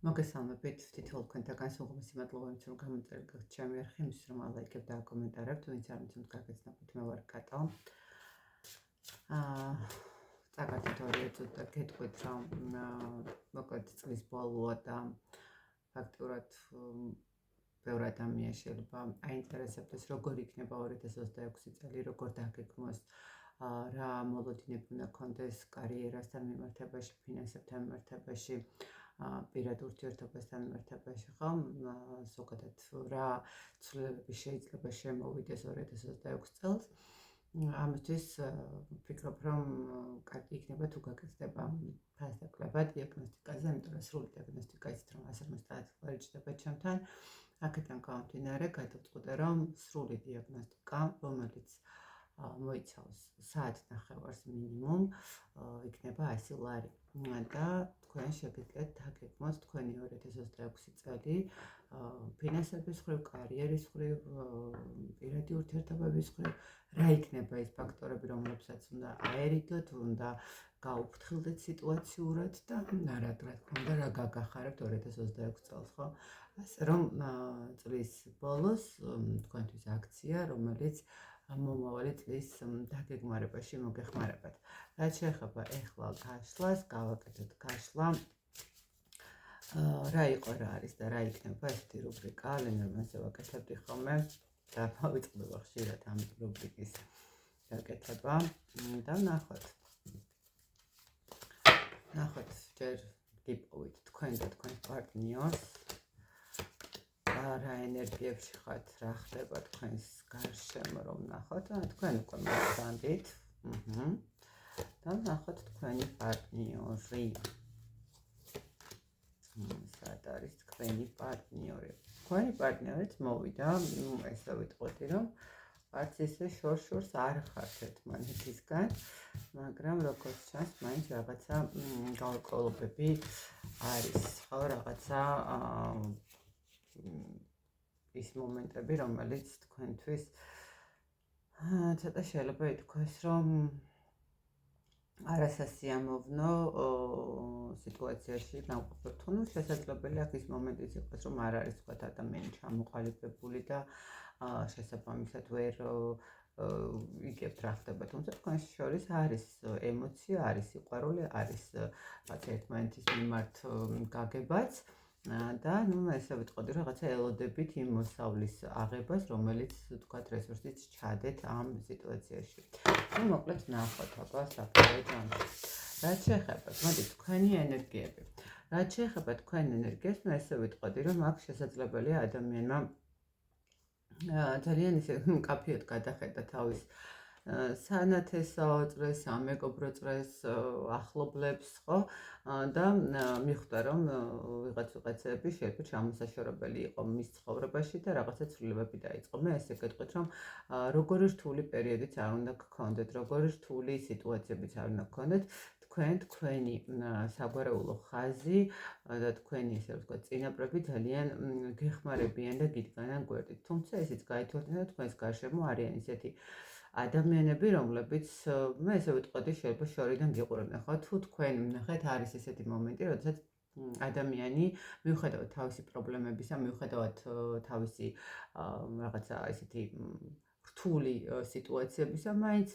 მოგესალმებით თითოეულ თქვენთაგან სულღმისი მადლობა იმით, რომ გამოწერეთ ჩემი არხი, იმის რომ ლაიქებ და კომენტარებთ, ვინც არ მიცემთ გაგეცნობთ, მე ვარ კატო. წაგართით ორი წუთი გეტყვით, რომ მოკლედ წლის ბოლოა და ფაქტურად ბევრი ადამიანი შეიძლება აინტერესებდეს, როგორ იქნება 2026 წელი, როგორ დაგეგმოს, რა მოლოდინები უნდა გქონდეს კარიერასთან მიმართებაში, ფინანსებთან მიმართებაში, პირად ურთიერთობასთან მიმართებაში, ხო? ზოგადად რა ცვლილებები შეიძლება შემოვიდეს 2026 წელს. ამისთვის ვფიქრობ, რომ კარგი იქნება თუ გაგრძდება ფასდაკლება დიაგნოსტიკაზე, იმიტომ რომ სრული დიაგნოსტიკა იცით, რომ 150 ლარი ჭირდება ჩემთან. აქედან გამომდინარე, გადავწყვიტე, რომ სრული დიაგნოსტიკა, რომელიც მოიცავს საათნახევარს მინიმუმ, იქნება 100 ლარი. და თქვენ შეგიძლიათ დაგეგმოთ თქვენი 2026 წელი ფინანსების მხრივ, კარიერის მხრივ, პირადი ურთიერთობების მხრივ, რა იქნება ის ფაქტორები, რომლებსაც უნდა აერიდოთ, უნდა გაუფრთხილდეთ სიტუაციურად და რა თქმა უნდა, რა გაგახარებთ 2026 წელს, ხო? ასე რომ წლის ბოლოს თქვენთვის აქცია, რომელიც მომავალი წლის დაგეგმარებაში მოგეხმარებათ. რაც შეეხება ეხლა გაშლას, გავაკეთოთ გაშლა. რა იყო, რა არის და რა იქნება ესეთი რუბრიკა, ლენერმანზე ვაკეთებდი ხოლმე და მოვიწყდება ხშირად ამ რუბრიკის გაკეთება და ნახოთ ჯერ გიპოვით თქვენ და თქვენ პარტნიორს, რა ენერგიებში ხართ, რა ხდება თქვენს გარშემო, რომ ნახოთ, თქვენ უკვე მოგწანდით და ნახოთ თქვენი პარტნიორი. სად არის თქვენი პარტნიორი? თქვენი პარტნიორიც მოვიდა, ესე ვიტყოდი, რომ არც ისე შორს არ ხართ ერთმანეთისგან, მაგრამ როგორც ჩანს, მაინც რაღაცა გაურკვევლობები არის, ხო, რაღაცა ის მომენტები, რომელიც თქვენთვის ცოტა შეიძლება ითქვას, რომ არასასიამოვნო სიტუაციაში გამყოფებთ, ну, შესაძლებელი აქ ის მომენტიც იყოს, რომ არ არის თქვათ ადამიანი ჩამოყალიბებული და შესაბამისად ვერ იგებთ რა ხდება, თუმცა თქვენს შორის არის ემოცია, არის სიყვარული, არის ერთმანეთის მიმართ გაგებაც და ну, ესე ვიტყოდი, რაღაცა ელოდებით იმ მოსავლის აღებას, რომელიც თქვათ რესურსით ჩადეთ ამ სიტუაციაში. ну, მოკლედ ნახოთ აბა საფუძველი ჯამში. რაც შეეხება, მოდით, თქვენი ენერგიები. რაც შეეხება თქვენ ენერგიას, ну, ესე ვიტყოდი, რომ აქ შესაძლებელია ადამიანმა ძალიან ისე მკაფიოდ გადახედა თავის სანათესო წრეს, ამეგობრო წრეს, ახლობლებს, ხო? და მიხვდა, რომ ვიღაცები შეიძლება ჩამოსაშორებელი იყო მის ცხოვრებაში და რაღაცა ცვლილებები დაიწყო. მე ესე გეტყვით, რომ როგორი რთული პერიოდიც არ უნდა გქონდეთ, როგორი რთული სიტუაციებიც არ უნდა გქონდეთ, თქვენი საგვარეულო ხაზი და თქვენი ესე ვთქვათ წინაპრები ძალიან გეხმარებიან და გიდგანან გვერდით. თუმცა ესეც გაითვალისწინეთ, თქვენს გარშემო არიან ისეთი ადამიანები, რომლებიც მე ესე ვიტყოდი, შეიძლება შორიდან გიყურებენ, ხო? თუ თქვენ ნახეთ, არის ესეთი მომენტი, როდესაც ადამიანი მიუხედავად თავისი პრობლემებისა, მიუხედავად თავისი რაღაცა ესეთი რთული სიტუაციებისა, მაინც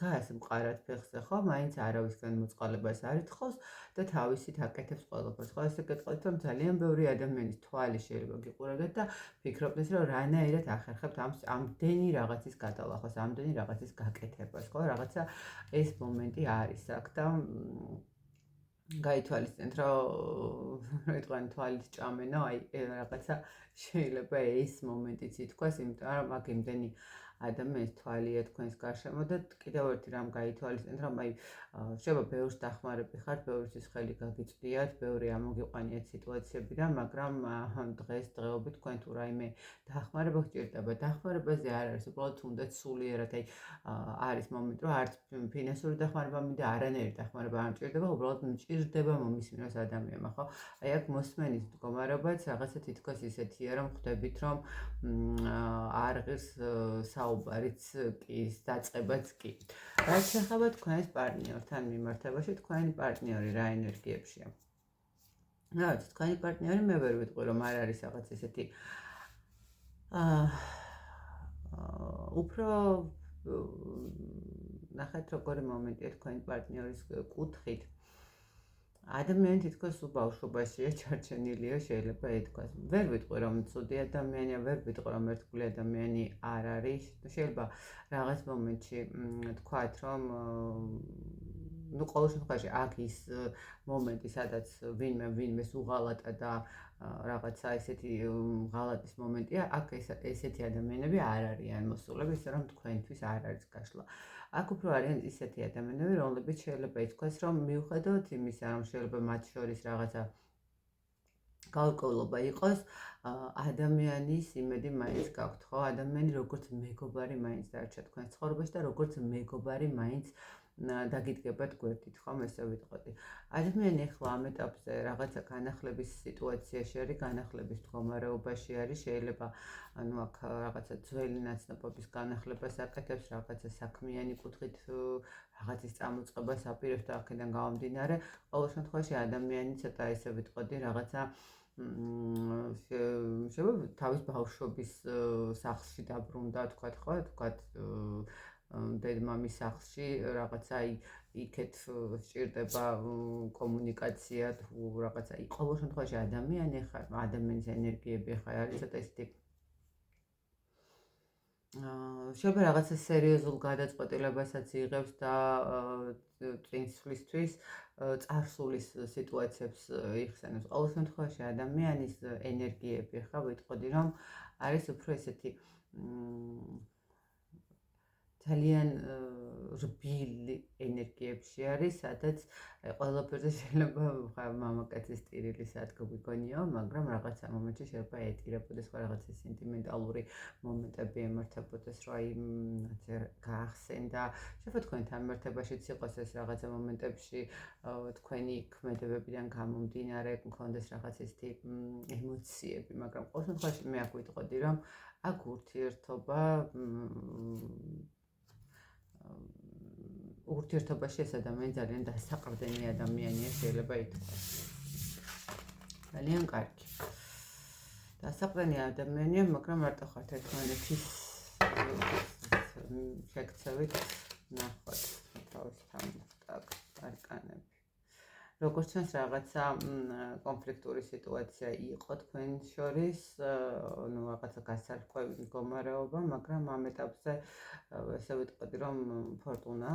გას მყარად ფეხზე, ხო? მაინც არავისგან მოწყალებას არ ითხოვს და თავისით აკეთებს ყველაფერს. ხო, ესე გეტყვით, რომ ძალიან ბევრი ადამიანის თვალი შეიძლება გიყურებდეთ და ფიქრობდეს, რომ რანაირად ახერხებთ ამდენი რაღაცის გადალახოს, ამდენი რაღაცის გაკეთებას, ხო? რაღაცა ეს მომენტი არის აქ და გაითვალისწინეთ, რომ თქვენ თვალით ჭამენო, აი რაღაცა შეიძლება ეს მომენტიც ითქვას, იმიტომ რომ აქ იმდენი ადამიანის თვალია თქვენს გარშემო და კიდევ ერთი რამ გაითვალისწინეთ, რომ აი შეიძლება ბევრს დახმარები ხართ, ბევრისთვის ხელი გაგიწვიათ, ბევრი ამოგიყვანიათ სიტუაციებიდან, მაგრამ დღესდღეობით თქვენ თუ რაიმე დახმარება გჭირდება, დახმარებაზე არ არის, უბრალოდ თუნდაც სულიერად აი არის მომენტი, რომ არც ფინანსური დახმარება მინდა, არანაირი დახმარება არ მჭირდება, უბრალოდ მჭირდება მომისმინოს ადამიანმა, ხო? აი აქ მოსმენის მდგომარეობაც რაღაცა თითქოს ისეთია, რომ ხვდებით, რომ არ ღირს საუბარიც კი, დაწყებაც კი. რაც შეეხება თქვენს პარტნიორთან მიმართებაში, თქვენი პარტნიორი რა ენერგიებშია? რა ვიცი, თქვენი პარტნიორი მე ვერ ვიტყვი, რომ არ არის რაღაც ესეთი აა უფრო ნახეთ როგორი მომენტია თქვენი პარტნიორის კუთხით. ადამიანი თითქოს ბავშვობაშია ჩარჩენილია, შეიძლება ითქვას. ვერ ვიტყვი, რომ ცუდი ადამიანია, ვერ ვიტყვი, რომ ერთგული ადამიანი არ არის. შეიძლება რაღაც მომენტში თქვათ, რომ ну, ყოველ შემთხვევაში აქ ის მომენტი, სადაც ვინმეს უღალატა და რაღაცა ესეთი ღალატის მომენტია, აქ ესეთი ადამიანები არ არიან მოსულები, ისე რომ თქვენთვის არ არის გაშლა. აქ უფრო არიან ისეთი ადამიანები, რომლებიც შეიძლება ითქვას, რომ მიუხედავად იმისა, რომ შეიძლება მათ შორის რაღაცა გაურკვევლობა იყოს, ადამიანის იმედი მაინც გაქვთ, ხო? ადამიანი როგორც მეგობარი მაინც დარჩა თქვენ ცხოვრებაში და როგორც მეგობარი მაინც დაგიდგებათ გვერდით, ხომ ესე ვიტყოდი. ადამიანი ახლა ამ ეტაპზე რაღაცა განახლების სიტუაციაში არის, განახლების მდგომარეობაში არის, შეიძლება ანუ აქ რაღაცა ძველი ნაცნობობის განახლებას აკეთებს, რაღაცა საქმიანი კუთხით რაღაცის წამოწყებას აპირებს და აქედან გამომდინარე, ყოველ შემთხვევაში ადამიანი ცოტა ესე ვიტყოდი, რაღაცა შეიძლება თავის ბავშვობის სახლში დაბრუნდა, თქვათ, ხო, თქვათ დედმამის სახლში რაღაცა იქეთ სჭირდება კომუნიკაცია თუ რაღაცა ყოველ შემთხვევაში ადამიანი ხარ, ადამიანის ენერგიები ხარ, არის ცოტა ისეთი შეიძლება რაღაცა სერიოზულ გადაწყვეტილებასაც იღებს და წინსვლისთვის წარსულის სიტუაციებს იხსენებს. ყოველ შემთხვევაში ადამიანის ენერგიები ხა ვიტყოდი, რომ არის უფრო ესეთი ძალიან რბილი ენერგიებში არის, სადაც ყველაფერზე შეიძლება მამაკაცის ტირილი სადგომი გონიო, მაგრამ რაღაცა მომენტში შეიძლება ეტირებოდეს რაღაცა სენტიმენტალური მომენტები ემართებოდეს, რომ აი გაახსენდა. შეიძლება თქვენთან მიმართებაშიც იყოს ეს რაღაცა მომენტებში თქვენი ქმედებებიდან გამომდინარე მქონდეს რაღაც ესეთი ემოციები, მაგრამ ყოველ შემთხვევაში მე აქ ვიტყოდი, რომ აქ ურთიერთობაში ეს ადამიანი ძალიან დასაყრდენი ადამიანია, შეიძლება ითქვას. ძალიან კარგი. დასაყრდენი ადამიანია, მაგრამ მარტო ხართ ერთმანეთის შეკცევით ნახოთ თავისთან არკანები. როგორც ჩვენს რაღაცა კონფლიქტური სიტუაცია იყო თქვენ შორის, ну რაღაცა გასარკვევი მდგომარეობა, მაგრამ ამ ეტაპზე ესე ვიტყოდი, რომ ფორტუნა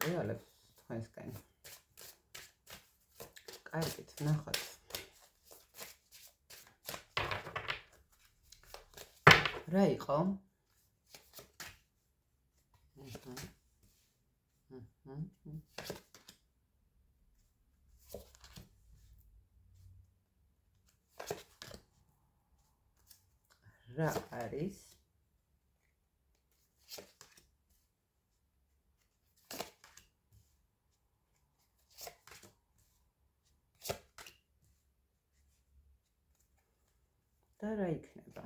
ტრიალებს თქვენსკენ. კარგით, ნახოთ. რა იყო? რა არის? და რა იქნება?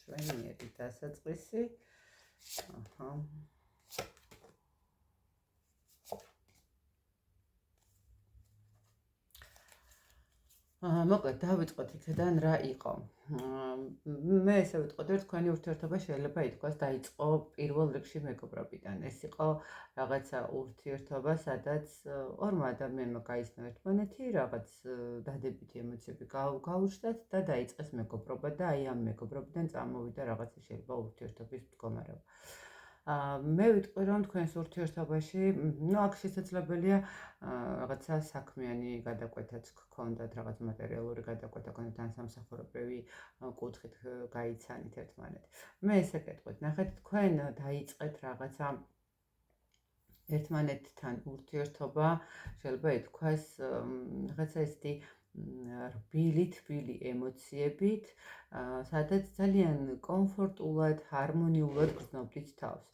შვენიერი დასაწყისი. აჰა. მოკლედ დავიწყოთ იქიდან რა იყო. მე ესე ვიტყოდი, რომ თქვენი ურთიერთობა შეიძლება ითქვას დაიწყო პირველ რიგში მეგობრობიდან. ეს იყო რაღაცა ურთიერთობა, სადაც ორმა ადამიანმა გაიცნო ერთმანეთი, რაღაც დადებითი ემოციები გაუჩნდათ და დაიწყეს მეგობრობა და აი ამ მეგობრობიდან წამოვიდა რაღაცა შეიძლება ურთიერთობის მდგომარეობა. მე ვიტყვი, რომ თქვენს ურთიერთობაში, ну აქ შესაძლებელია რაღაცა საქმიანი გადაკვეთაც გქონდათ, რაღაც მატერიალური გადაკვეთა გქონდათ, ან სამსახურებრივი კუთხით გაიცანით ერთმანეთი. მე ესე გეტყვით, ნახეთ, თქვენ დაიწყეთ რაღაცა ერთმანეთთან ურთიერთობა, შეიძლება ითქვას, რაღაცა ესეთი რბილი, თბილი ემოციებით, სადაც ძალიან კომფორტულად, ჰარმონიულად გრძნობდით თავს.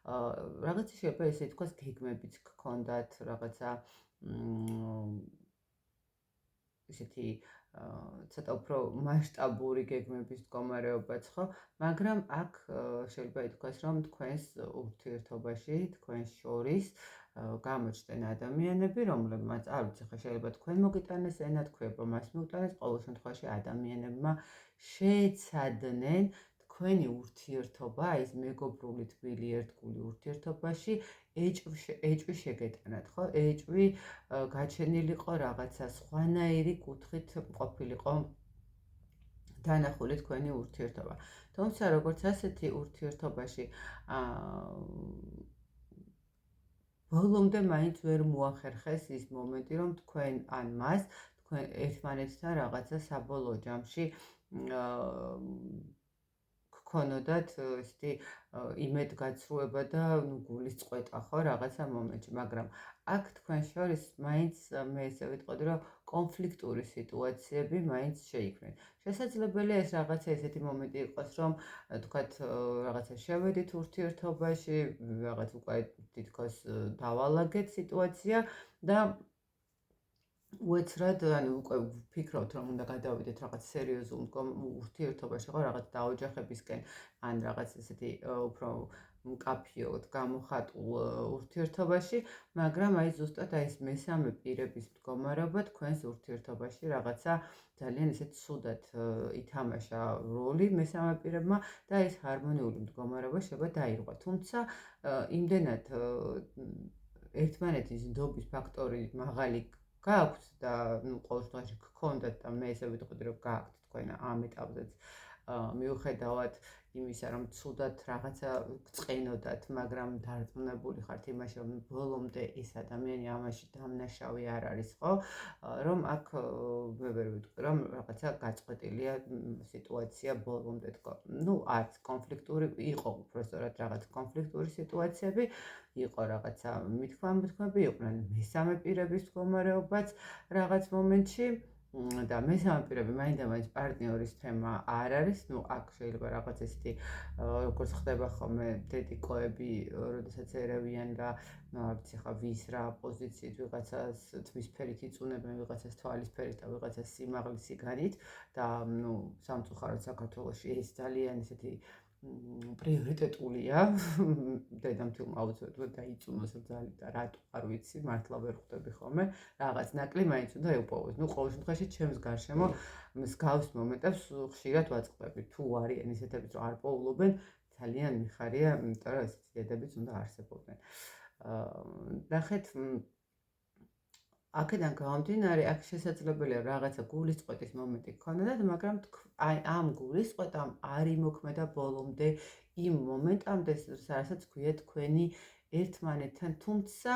რაღაცა შეიძლება ესე ითქვას, გეგმებიც გქონდათ, რაღაცა ესეთი ცოტა უფრო მასშტაბური გეგმების მდგომარეობაც, ხო? მაგრამ აქ შეიძლება ითქვას, რომ თქვენს ურთიერთობაში, თქვენს შორის გამოჩნდნენ ადამიანები, რომლებმაც არ ვიცი ხა შეიძლება თქვენ მოგიტანეს ენა თქვენ მას მიუტანეს, ყოველ შემთხვევაში ადამიანებმა შეეცადნენ თქვენი ურთიერთობა, ეს მეგობრული თბილი ერთგული ურთიერთობაში ეჭვი შეგეტანათ, ხო? ეჭვი გაჩენილიყო რაღაცა სხვანაირი კუთხით ყოფილიყო დანახული თქვენი ურთიერთობა. თუმცა როგორც ასეთი ურთიერთობაში ბოლომდე მაინც ვერ მოახერხეს ის მომენტი, რომ თქვენ ან მას თქვენ ერთმანეთთან რაღაცა საბოლოო ჯამში გქონოდათ ესეთი იმედგაცრუება და გულის წყვეტა, ხო, რაღაცა მომენტში, მაგრამ აქ თქვენ შორის მაინც მე ესე ვიტყოდი, რომ კონფლიქტური სიტუაციები მაინც შეიქმნენ. შესაძლებელია ეს რაღაცა ესეთი მომენტი იყოს, რომ თქვათ რაღაცა შევედით ურთიერთობაში, რაღაც უკვე თითქოს დავალაგეთ სიტუაცია და უეცრად, ანუ უკვე ვფიქრობთ, რომ უნდა გადავიდეთ რაღაც სერიოზულ ურთიერთობაში, ხო, რაღაც დაოჯახებისკენ, ან რაღაც ესეთი უფრო მკაფიოდ გამოხატულ ურთიერთობაში, მაგრამ აი ზუსტად აი ეს მესამე პირების მდგომარეობა თქვენს ურთიერთობაში რაღაცა ძალიან ისეთ ცუდად ითამაშა როლი მესამე პირებმა და ეს ჰარმონიული მდგომარეობა შეიძლება დაირღვა. თუმცა იმდენად ერთმანეთის ნდობის ფაქტორი მაღალი გაქვთ და ყოველ შემთხვევაში გქონდათ და მე ესე ვიტყოდი, რომ გაქვთ თქვენ ამ ეტაპზეც მიუხედავად იმისა, რომ ცუდად რაღაცა გწყენოდათ, მაგრამ დარწმუნებული ხართ იმაში, რომ ბოლომდე ეს ადამიანი ამაში დამნაშავე არ არის, ხო? რომ აქ მე ვერ ვიტყვი, რომ რაღაცა გაწყვეტილია სიტუაცია ბოლომდე თქო. ნუ არც კონფლიქტური იყო, უბრალოდ რაღაც კონფლიქტური სიტუაციები იყო რაღაცა მithkambi იყვნენ მესამე პირების მდგომარეობაც რაღაც მომენტში და მესამე პირები მაინდა-მაინც პარტნიორის თემა არ არის, ნუ აქ შეიძლება რაღაც ესეთი როგორც ხდება ხოლმე დედიკოები, როდესაც ერევიან და არ ვიცი ხა ვის რა პოზიციით ვიღაცას თვისფერით იწუნებენ, ვიღაცას თვალისფერით და ვიღაცას სიმაღლის სიგანით და ნუ სამწუხაროდ საქართველოში ეს ძალიან ესეთი პრიორიტეტულია დედამთილმა აუცილებლად დაიწუნოს რძალი და რატო არ ვიცი მართლა ვერ ხვდები ხოლმე რაღაც ნაკლი მაინც უნდა ეუპოვოს. ნუ ყოველ შემთხვევაში ჩემს გარშემო მსგავს მომენტებს ხშირად ვაწყდები. თუ არიან ისეთებიც რომ არ პოულობენ, ძალიან მიხარია, იმიტომ რომ ესეთი დედებიც უნდა არსებობდნენ. ნახეთ აქედან გამომდინარე, აქ შესაძლებელია რაღაცა გულისწყეტის მომენტი გქონოდათ, მაგრამ აი ამ გულისწყეტამ არ იმოქმედა ბოლომდე იმ მომენტამდე, რასაც ქვია თქვენი ერთმანეთთან, თუმცა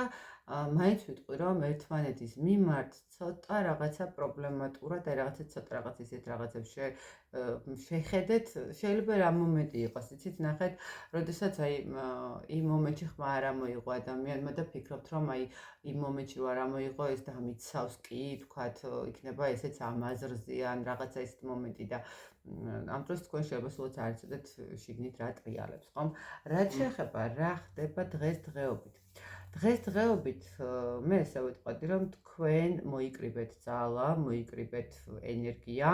მაინც ვიტყვი, რომ ერთმანეთის მიმართ ცოტა რაღაცა პრობლემატურად, აი რაღაცა ცოტა რაღაც ისეთ რაღაცებს შეხედეთ, შეიძლება რა მომენტი იყოს, იცით, ნახეთ, როდესაც აი იმ მომენტში ხმა არ ამოიღო ადამიანმა და ფიქრობთ, რომ აი იმ მომენტში რა ამოიღო, ეს დამიცავს კი, თქვათ, იქნება ესეც ამაზრზე ან რაღაცა ესეთი მომენტი და ამ დროს თქვენ შეიძლება სულაც არ იცოდეთ შიგნით რა ტრიალებს, ხომ? რაც შეეხება რა ხდება დღესდღეობით. დღესდღეობით მე ესე ვიტყოდი, რომ თქვენ მოიკრიბეთ ძალა, მოიკრიბეთ ენერგია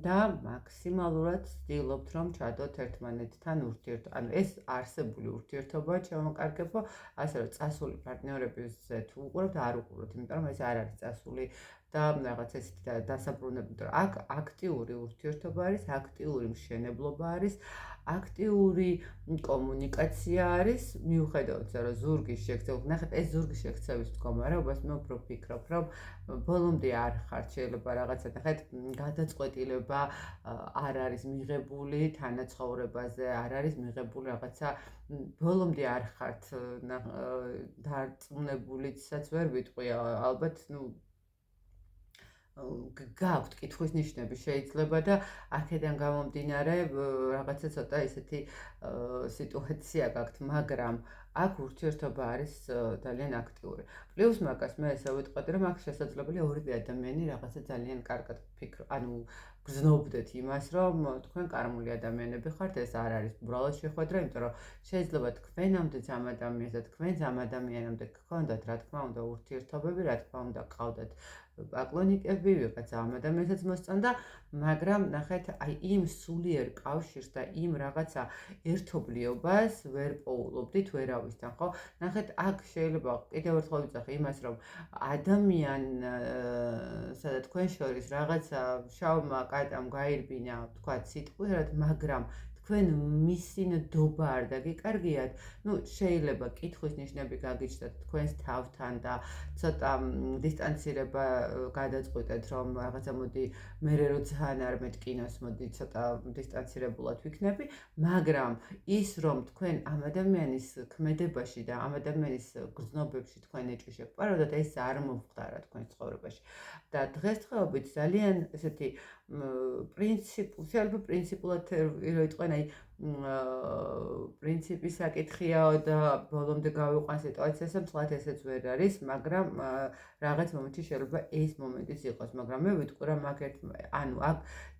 და მაქსიმალურად ვცდილობთ, რომ ჩადოთ ერთმანეთთან ურთიერთობა. ანუ ეს არსებული ურთიერთობა ჩამოკარგებო, ასე რომ წასული პარტნიორებზე თუ უყურებთ, არ უყუროთ, იმიტომ რომ ეს არ არის წასული და რაღაც ესეთი დასაბრუნებლად, იმიტომ რომ აქ აქტიური ურთიერთობა არის, აქტიური მშენებლობა არის, აქტიური კომუნიკაცია არის, მიუხედავად იმისა, რომ ზურგის შექცევა, ნახეთ, ეს ზურგის შექცევის მდგომარეობას მე უფრო ვფიქრობ, რომ ბოლომდე არ ხართ, შეიძლება რაღაცა, ნახეთ, გადაწყვეტილება არ არის მიღებული თანაცხოვრებაზე, არ არის მიღებული რაღაცა, ბოლომდე არ ხართ დარწმუნებულიცაც ვერ ვიტყვი, ალბათ, ნუ გაქვთ კითხვის ნიშნები შეიძლება და აქედან გამომდინარე რაღაცა ცოტა ესეთი სიტუაცია გაქვთ, მაგრამ აქ ურთიერთობა არის ძალიან აქტიური. პლუს მაგას მე ესე ვიტყოდი, რომ აქ შესაძლებელია ორივე ადამიანი რაღაცა ძალიან კარგად ანუ გრძნობდეთ იმას, რომ თქვენ კარმული ადამიანები ხართ, ეს არ არის უბრალოდ შეხვედრა, იმიტომ რომ შეიძლება თქვენამდე ამ ადამიანს და თქვენს ამ ადამიანამდე გქონდათ, რა თქმა უნდა, ურთიერთობები, რა თქმა უნდა, გყავდათ პაკლონიკები, ვიღაცა ამ ადამიანსაც მოსწონდა, მაგრამ ნახეთ, აი იმ სულიერ კავშირს და იმ რაღაცა ერთობლიობას ვერ პოულობდით, ვერ თავისთან, ხო? ნახეთ, აქ შეიძლება კიდევ ერთხელ ვიძახი იმას, რომ ადამიანსა და თქვენ შორის რაღაცა შავმა კატამ გაირბინა, თქვათ სიტყვიერად, მაგრამ თქვენ მისი ნდობა არ დაგიკარგიათ, შეიძლება კითხვის ნიშნები გაგიჩნდათ თქვენს თავთან და ცოტა დისტანცირება გადაწყვეტეთ, რომ რაღაცა მოდი მერე როცა არ მეტკინოს, მოდი ცოტა დისტანცირებულად ვიქნები, მაგრამ ის რომ თქვენ ამ ადამიანის ქმედებაში და ამ ადამიანის გრძნობებში თქვენ ეჭვი შეგპარავდათ, ეს არ მომხდარა თქვენ ცხოვრებაში. და დღესდღეობით ძალიან ესეთი შეიძლება პრინციპულად იყვნენ, აი პრინციპის საკითხიაო და ბოლომდე გავიყვან სიტუაციას, რომ თქვათ ესეც ვერ არის, მაგრამ რაღაც მომენტში შეიძლება ეს მომენტიც იყოს, მაგრამ მე ვიტყვი რომ აქ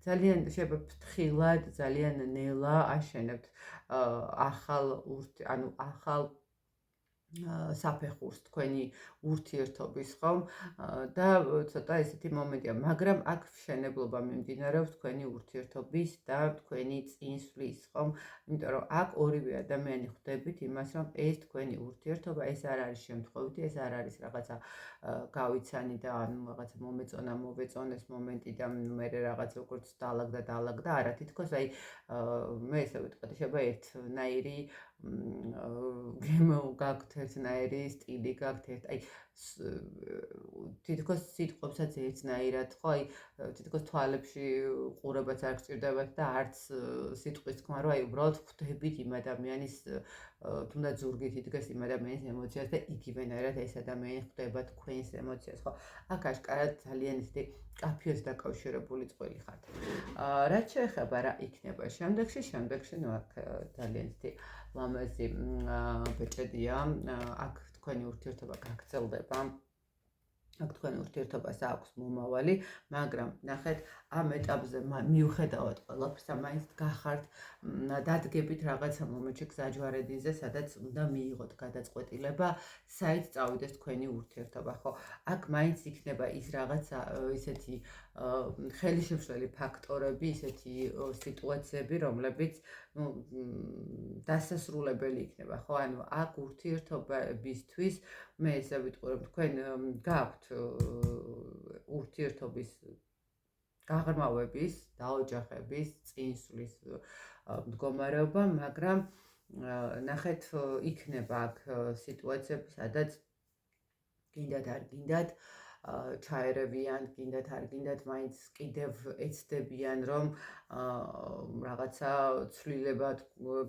ძალიან შეიძლება ფრთხილად, ძალიან ნელა აშენებთ ახალ საფეხურს თქვენი ურთიერთობის, ხომ? და ცოტა ესეთი მომენტია, მაგრამ აქ მშენებლობა მიმდინარეობს თქვენი ურთიერთობის და თქვენი წინსვლის, ხომ? იმიტომ რომ აქ ორივე ადამიანი ხვდებით იმას, რომ ეს თქვენი ურთიერთობა, ეს არ არის შემთხვევითი, ეს არ არის რაღაცა გავიცანი და რაღაცა მოვეწონეს მომენტი და მე რაღაც როგორც დაალაგდა, არა, თითქოს აი მე ესე ვიტყვი, შეიძლება ერთნაირი გემო გაქვთ, ერთნაირი სტილი გაქვთ, აი თითქოს სიტყვებსაც ერთნაირად, ხო, აი თითქოს თვალებში ყურებაც არ გჭირდებათ და არც სიტყვის თქმა, რომ აი უბრალოდ ხვდებით იმ ადამიანის თუნდაც ზურგით იდგეს იმ ადამიანის ემოციას და იგივენაირად ეს ადამიანი ხვდება თქვენს ემოციას, ხო? აქ აშკარად ძალიან ისეთი კაფეებს დაკავშირებული წყვილი ხართ. რაც შეეხება რა იქნება შემდეგში, აქ ძალიან ისეთი ლამაზი ბეჭედია, აქ თქვენი ურთიერთობა გაგრძელდება. აქ თქვენ ურთიერთობას აქვს მომავალი, მაგრამ ნახეთ, ამ ეტაპზე მიუხედავად ყველაფრისა, მაინც გახართ დადგებით რაღაცა მომენტში გზაჯვარედინზე, სადაც უნდა მიიღოთ გადაწყვეტილება, საით წავიდეს თქვენი ურთიერთობა, ხო? აქ მაინც იქნება ის რაღაცა ისეთი ხელისშემშლელი ფაქტორები, ისეთი სიტუაციები, რომლებიც დასასრულებელი იქნება, ხო? ანუ აქ ურთიერთობებისთვის მე ესე ვიტყვი, რომ თქვენ გაქვთ ურთიერთობის გაღრმავების, დაოჯახების, წინსვლის მდგომარეობა, მაგრამ ნახეთ, იქნება აქ სიტუაციები, სადაც გინდათ არ გინდათ ჩაერევიან, გინდათ არ გინდათ, მაინც კიდევ ეცდებიან, რომ რაღაცა ცვლილებად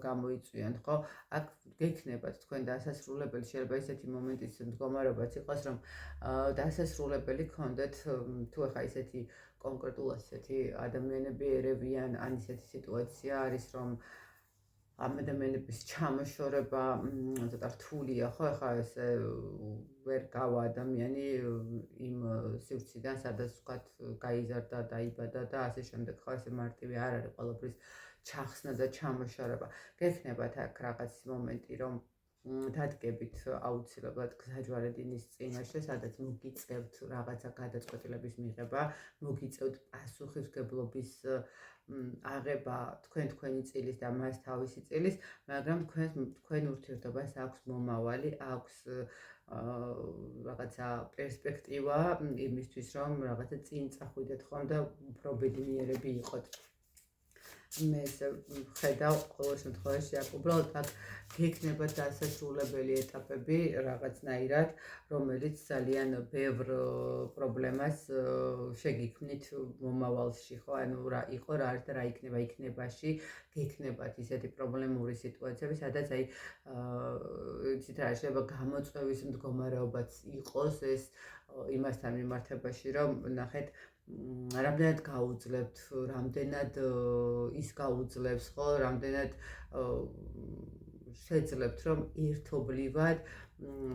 გამოიწვიან, ხო? აქ გექნებათ თქვენ დასასრულებელი, შეიძლება ისეთი მომენტის მდგომარეობაც იყოს, რომ დასასრულებელი გქონდეთ, თუ ახლა ისეთი კონკრეტულად ისეთი ადამიანები ერევიან, ან ისეთი სიტუაცია არის, რომ ამ ადამიანების ჩამოშორება ცოტა რთულია, ხო? ახლა ესე ვერ გავა ადამიანი იმ სივრციდან, სადაც ვთქვათ, გაიზარდა, დაიბადა და ასე შემდეგ, ხო? ესე მარტივი არ არის ყველაფრის ჩახსნა და ჩამოშორება. გექნებათ აქ რაღაც მომენტი, რომ დადგებით აუცილებლად გზაჯვარედინის წინაშე, სადაც მოგიწევთ რაღაცა გადაწყვეტილების მიღება, მოგიწევთ პასუხისმგებლობის აღება თქვენი წილის და მას თავისი წილის, მაგრამ თქვენ ურთიერთობას აქვს მომავალი, აქვს რაღაცა პერსპექტივა იმისთვის, რომ რაღაცა წინ წახვიდეთ ხომ და უფრო ბედნიერები იყოთ. მე ესე ვხედავ ყოველ შემთხვევაში, აქ უბრალოდ აქ გექნება დასასრულებელი ეტაპები რაღაცნაირად, რომელიც ძალიან ბევრ პრობლემას შეგიქმნით მომავალში, ხო? ანუ რა იყო, რა არის და რა იქნებაში, გექნებათ ისეთი პრობლემური სიტუაციები, სადაც აი იცით რა, შეიძლება გამოწვევის მდგომარეობაც იყოს ეს იმასთან მიმართებაში, რომ ნახეთ, რამდენად გაუძლებთ, რამდენად ის გაუძლებს, ხო, რამდენად შეძლებთ, რომ ერთობლივად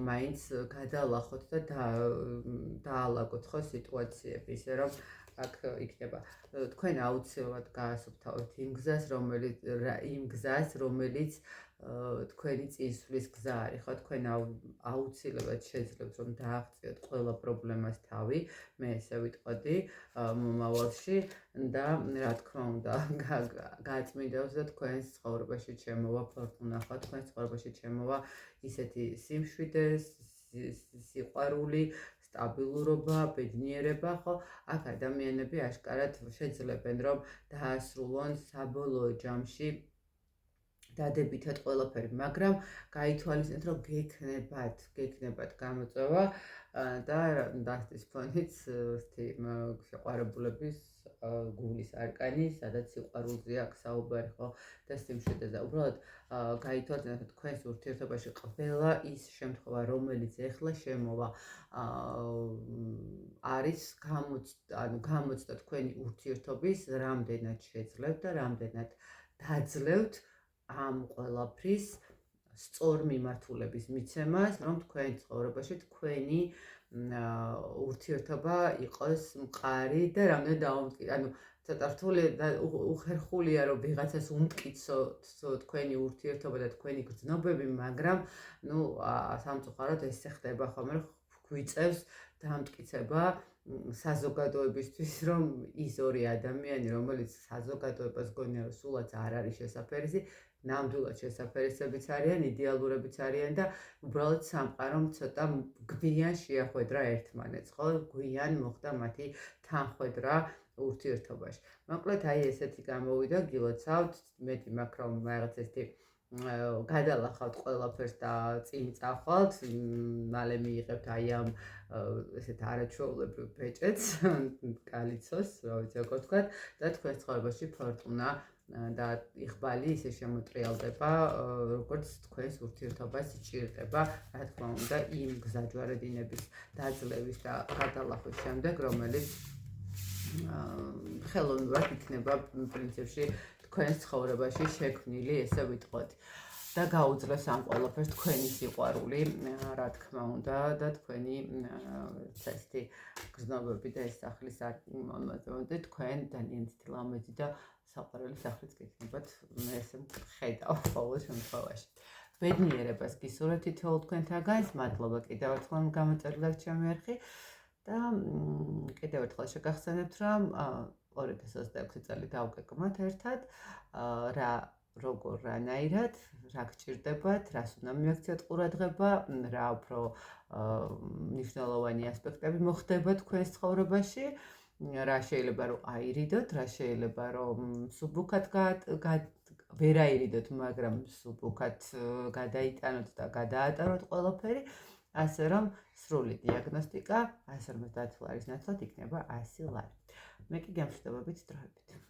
მაინც გადალახოთ და დაალაგოთ, ხო, სიტუაციები, ისე რომ აქ იქნება თქვენ აუცილებლად გაასუფთავებთ იმ გზას, რომელიც თქვენი წინსვლის გზა არის, ხო? თქვენ აუცილებლად შეძლებთ რომ დააღწიოთ ყველა პრობლემას თავი, მე ესე ვიტყოდი მომავალში და რა თქმა უნდა გაწმინდავს და თქვენს ცხოვრებაში შემოვა ფორტუნა, ხო? თქვენს ცხოვრებაში შემოვა ისეთი სიმშვიდე, სიყვარული, სტაბილურობა, ბედნიერება, ხო? აქ ადამიანები აშკარად შეძლებენ რომ დაასრულონ საბოლოო ჯამში დადებითად ყველაფერი, მაგრამ გაითვალისწინეთ, რომ გექნებათ გამოწვევა და დასტის ფონიც შეყვარებულების გულის არკანი, სადაც სიყვარულზე აქ საუბარი, ხო, და სიმშვიდეზე. უბრალოდ გაითვალისწინეთ, რომ თქვენს ურთიერთობაში ყველა ის შემთხვევა, რომელიც ეხლა შემოვა, არის გამოცდა თქვენი ურთიერთობის, რამდენად შეძლევთ და რამდენად დაძლევთ ამ ყველაფრის სწორ მიმართულების მიცემას, რომ თქვენ ცხოვრებაში თქვენი ურთიერთობა იყოს მყარი და რამდენად დაუმტკიცო, ცოტა რთული და უხერხულია რომ ვიღაცას უმტკიცო თქვენი ურთიერთობა და თქვენი გრძნობები, მაგრამ სამწუხაროდ ესე ხდება ხოლმე, რომ გვიწევს დამტკიცება საზოგადოებისთვის, რომ ის ორი ადამიანი, რომელიც საზოგადოებას გონია, რომ სულაც არ არის შესაფერისი, ნამდვილად შესაფერისებიც არიან, იდეალურებიც არიან და უბრალოდ სამყარომ ცოტა გვიან შეახვედრა ერთმანეთს, ხო? გვიან მოხდა მათი თანხვედრა ურთიერთობაში. მოკლედ, აი ესეთი გამოვიდა, გილოცავთ, მეტი მაქვს რომ რაღაც ესეთი გადალახავთ ყველაფერს და წინ წახვალთ, მალე მიიღებთ აი ამ ესეთ არაჩვეულებრივ ბეჭედს, კალიცოს, რა ვიცი როგორ ვთქვათ, და თქვენს ცხოვრებაში ფორტუნა და იხბალი ისე შემოტრიალდება, როგორც თქვენს ურთიერთობას ჭირდება, რა თქმა უნდა, იმ გზაჯვარედინების დაძლევის და გადალახვის შემდეგ, რომელიც ხელოვნურად იქნება პრინციპში თქვენს ცხოვრებაში შექმნილი, ესე ვიტყოდი. და გაუძლევს ამ ყველაფერს თქვენი სიყვარული, რა თქმა უნდა, და თქვენი წესდი გრძნობები და ეს სახლის მომავალზე თქვენ ძალიან ცივ ლამაზი და საყვარელი სახლიც გექნებათ, მე ესე ხედავ ყოველ შემთხვევაში. ბედნიერებას გისურვებთ თითოეულ თქვენთაგანს, მადლობა კიდევ ერთხელ გამოწერლად ჩემი არხი და კიდევ ერთხელ შეგახსენებთ, რომ 2026 წელი დავგეგმოთ ერთად, როგორ რანაირად, რა გჭირდებათ, რას უნდა მიაქციოთ ყურადღება, რა უფრო მნიშვნელოვანი ასპექტები მოხდება თქვენს ცხოვრებაში, რა შეიძლება რომ აირიდოთ, რა შეიძლება რომ სუბუქად ვერ აირიდოთ, მაგრამ სუბუქად გადაიტანოთ და გადაატაროთ ყველაფერი, ასე რომ სრული დიაგნოსტიკა, ასე რომ დათვლა არის ნაცვლად იქნება 100 ლარი. მე კი გემშვიდობებით დროებით.